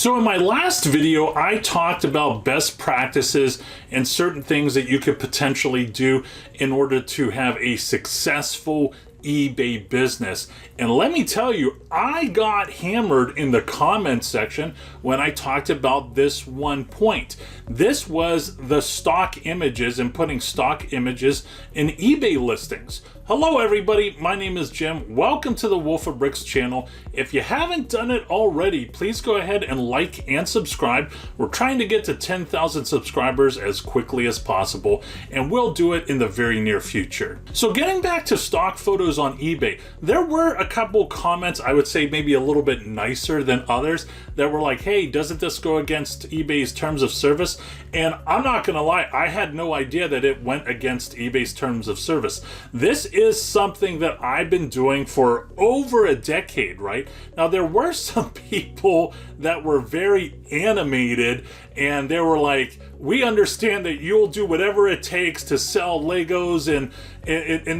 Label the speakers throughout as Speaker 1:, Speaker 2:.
Speaker 1: So in my last video, I talked about best practices and certain things that you could potentially do in order to have a successful eBay business. And let me tell you, I got hammered in the comment section when I talked about this one point. This was the stock images and putting stock images in eBay listings. Hello everybody, my name is Jim. Welcome to the Wolf of Bricks channel. If you haven't done it already, please go ahead and like and subscribe. We're trying to get to 10,000 subscribers as quickly as possible, and we'll do it in the very near future. So getting back to stock photos on eBay, there were a couple comments, I would say maybe a little bit nicer than others, that were like, hey, doesn't this go against eBay's terms of service? And I'm not gonna lie, I had no idea that it went against eBay's terms of service. This is something that I've been doing for over a decade, right? Now, there were some people that were very animated and they were like, we understand that you'll do whatever it takes to sell Legos and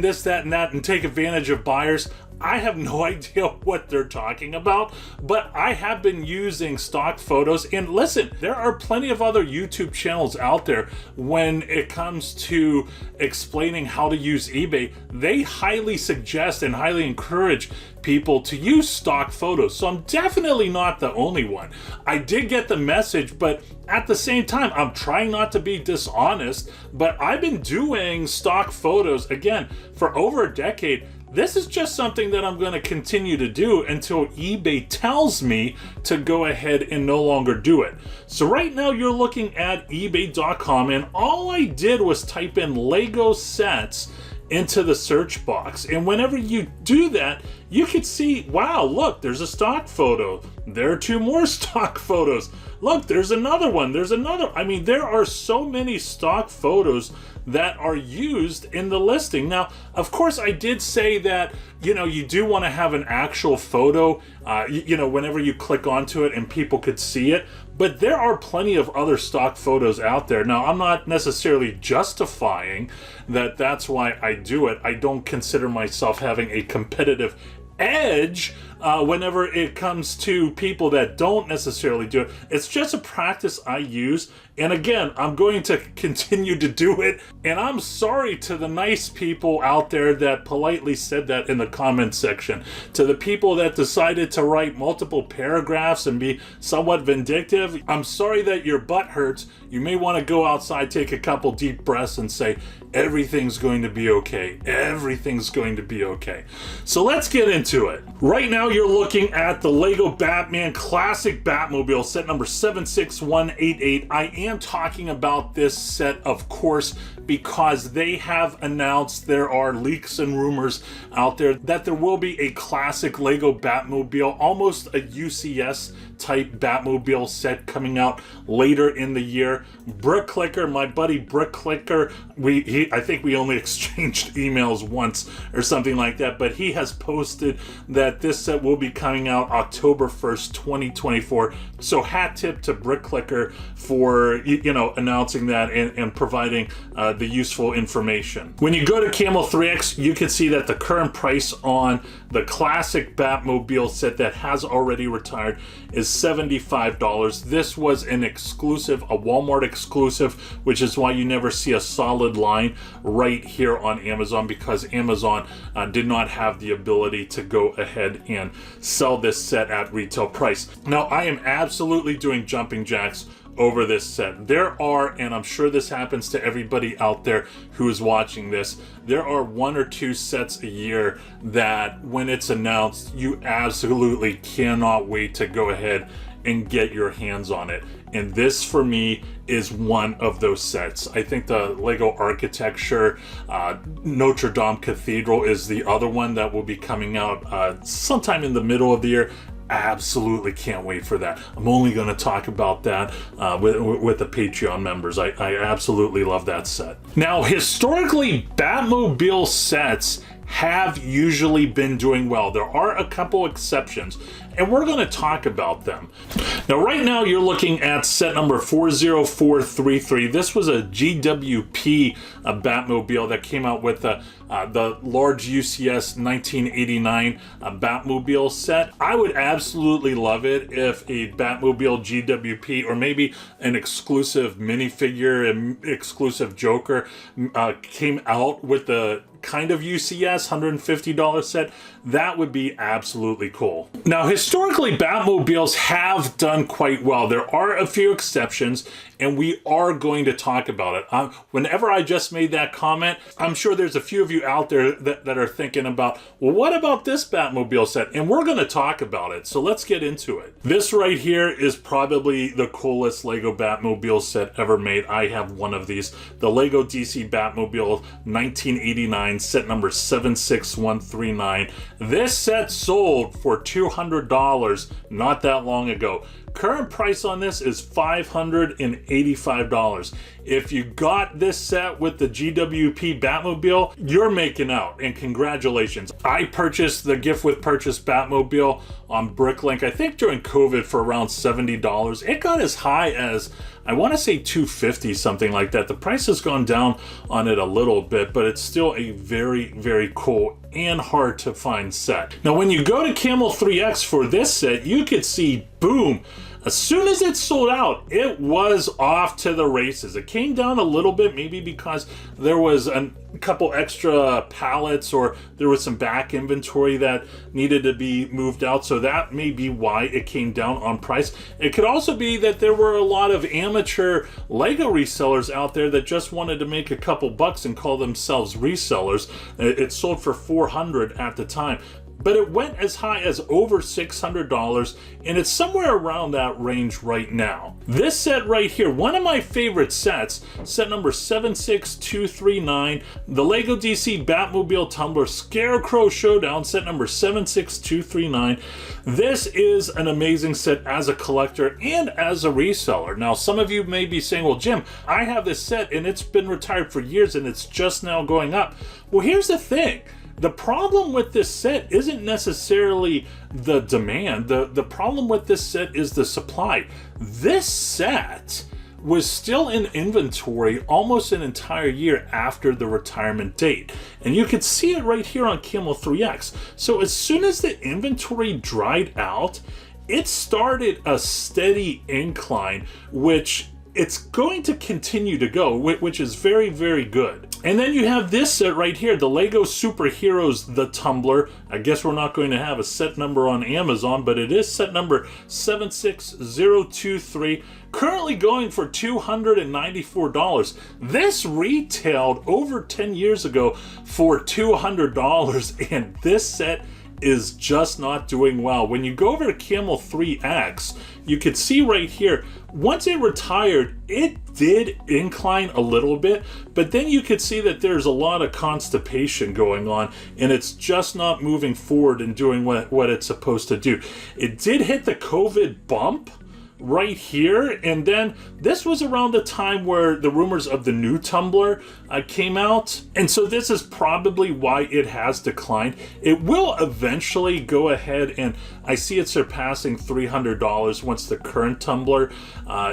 Speaker 1: this, that, and that, and take advantage of buyers. I have no idea what they're talking about, but I have been using stock photos. And listen, there are plenty of other YouTube channels out there when it comes to explaining how to use eBay. They highly suggest and highly encourage people to use stock photos. So I'm definitely not the only one. I did get the message, but at the same time, I'm trying not to be dishonest, but I've been doing stock photos, again, for over a decade. This is just something that I'm going to continue to do until eBay tells me to go ahead and no longer do it. So right now you're looking at ebay.com, and all I did was type in Lego sets into the search box. And whenever you do that, you can see, wow, look, there's a stock photo. There are two more stock photos. Look, there's another one. There's another. I mean, there are so many stock photos that are used in the listing. Now, of course, I did say that, you know, you do want to have an actual photo, you know, whenever you click onto it and people could see it. But there are plenty of other stock photos out there. Now, I'm not necessarily justifying that that's why I do it. I don't consider myself having a competitive edge whenever it comes to people that don't necessarily do it. It's just a practice I use, and again, I'm going to continue to do it. And I'm sorry to the nice people out there that politely said that in the comment section. To the people that decided to write multiple paragraphs and be somewhat vindictive, I'm sorry that your butt hurts. You may want to go outside, take a couple deep breaths, and say, everything's going to be okay. Everything's going to be okay. So let's get into it. Right now, you're looking at the LEGO Batman Classic Batmobile, set number 76188. I am talking about this set, of course, because they have announced, there are leaks and rumors out there that there will be a classic LEGO Batmobile, almost a UCS type Batmobile set coming out later in the year. Brick Clicker, my buddy Brick Clicker, I think we only exchanged emails once or something like that, but he has posted that this set will be coming out October 1st, 2024. So hat tip to Brick Clicker for, you know, announcing that and providing the useful information. When you go to Camel 3X, you can see that the current price on the classic Batmobile set that has already retired is $75. This was an exclusive, a Walmart exclusive, which is why you never see a solid line right here on Amazon, because Amazon did not have the ability to go ahead and sell this set at retail price. Now, I am absolutely doing jumping jacks over this set. There are, and I'm sure this happens to everybody out there who is watching this, there are one or two sets a year that when it's announced, you absolutely cannot wait to go ahead and get your hands on it. And this, for me, is one of those sets. I think the LEGO Architecture Notre Dame Cathedral is the other one that will be coming out sometime in the middle of the year. Absolutely can't wait for that. I'm only going to talk about that with the Patreon members. I absolutely love that set. Now, historically, Batmobile sets have usually been doing well. There are a couple exceptions. and we're going to talk about them. Now, right now, you're looking at set number 40433. This was a GWP Batmobile that came out with the large UCS 1989 Batmobile set. I would absolutely love it if a Batmobile GWP, or maybe an exclusive minifigure and exclusive Joker came out with the kind of UCS $150 set. That would be absolutely cool. Now, historically, Batmobiles have done quite well. There are a few exceptions, and we are going to talk about it. Whenever I just made that comment, I'm sure there's a few of you out there that are thinking about, well, what about this Batmobile set? And we're going to talk about it. So let's get into it. This right here is probably the coolest LEGO Batmobile set ever made. I have one of these. The LEGO DC Batmobile 1989, set number 76139. This set sold for $200 not that long ago. Current price on this is $585. If you got this set with the GWP Batmobile, you're making out, and congratulations. I purchased the gift with purchase Batmobile on Bricklink, I think during COVID, for around $70. It got as high as, I want to say $250, something like that. The price has gone down on it a little bit, but it's still a very, very cool and hard to find set. Now, when you go to Camel 3X for this set, you could see, boom, as soon as it sold out, it was off to the races. It came down a little bit, maybe because there was a couple extra pallets, or there was some back inventory that needed to be moved out. So that may be why it came down on price. It could also be that there were a lot of amateur LEGO resellers out there that just wanted to make a couple bucks and call themselves resellers. It sold for $400 at the time, but it went as high as over $600, and it's somewhere around that range right now. This set right here, one of my favorite sets, set number 76239, the LEGO DC Batmobile Tumbler Scarecrow Showdown, set number 76239. This is an amazing set as a collector and as a reseller. Now, some of you may be saying, well, Jim, I have this set and it's been retired for years and it's just now going up. Well, here's the thing. The problem with this set isn't necessarily the demand. The problem with this set is the supply. This set was still in inventory almost an entire year after the retirement date. And you can see it right here on Camel 3X. So as soon as the inventory dried out, it started a steady incline, which it's going to continue to go, which is very, very good. And then you have this set right here, the LEGO Superheroes The Tumbler. I guess we're not going to have a set number on Amazon, but it is set number 76023, currently going for $294. This retailed over 10 years ago for $200, and this set is just not doing well. When you go over to Camel 3X, you can see right here, once it retired, it did incline a little bit, but then you could see that there's a lot of constipation going on, and it's just not moving forward and doing what it's supposed to do. It did hit the COVID bump right here, and then this was around the time where the rumors of the new Tumbler came out, and so this is probably why it has declined. It will eventually go ahead, and I see it surpassing $300 once the current Tumbler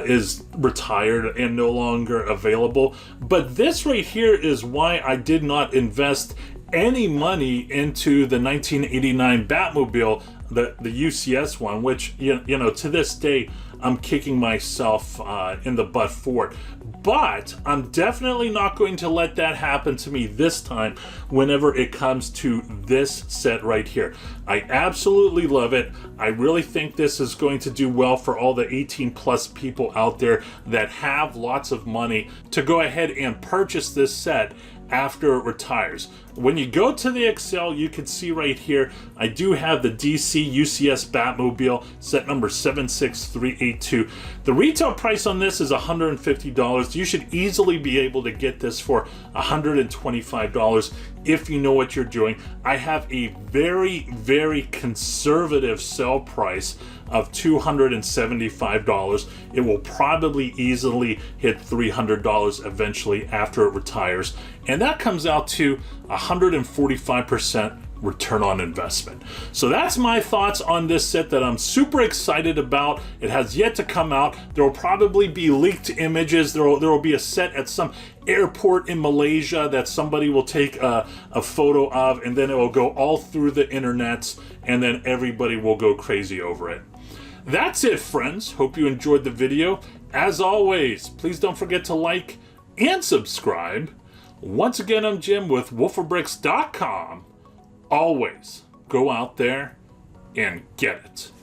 Speaker 1: is retired and no longer available. But this right here is why I did not invest any money into the 1989 Batmobile, the UCS one, which you know to this day I'm kicking myself in the butt for it. But I'm definitely not going to let that happen to me this time whenever it comes to this set right here. I absolutely love it. I really think this is going to do well for all the 18 plus people out there that have lots of money to go ahead and purchase this set after it retires. When you go to the Excel, you can see right here, I do have the DC UCS Batmobile, set number 76382. The retail price on this is $150. You should easily be able to get this for $125 if you know what you're doing. I have a very, very conservative sell price of $275. It will probably easily hit $300 eventually after it retires. And that comes out to 145% return on investment. So that's my thoughts on this set that I'm super excited about. It has yet to come out. There will probably be leaked images. There will be a set at some airport in Malaysia that somebody will take a photo of, and then it will go all through the internets, and then everybody will go crazy over it. That's it, friends. Hope you enjoyed the video. As always, please don't forget to like and subscribe. Once again, I'm Jim with wolferbricks.com. Always go out there and get it.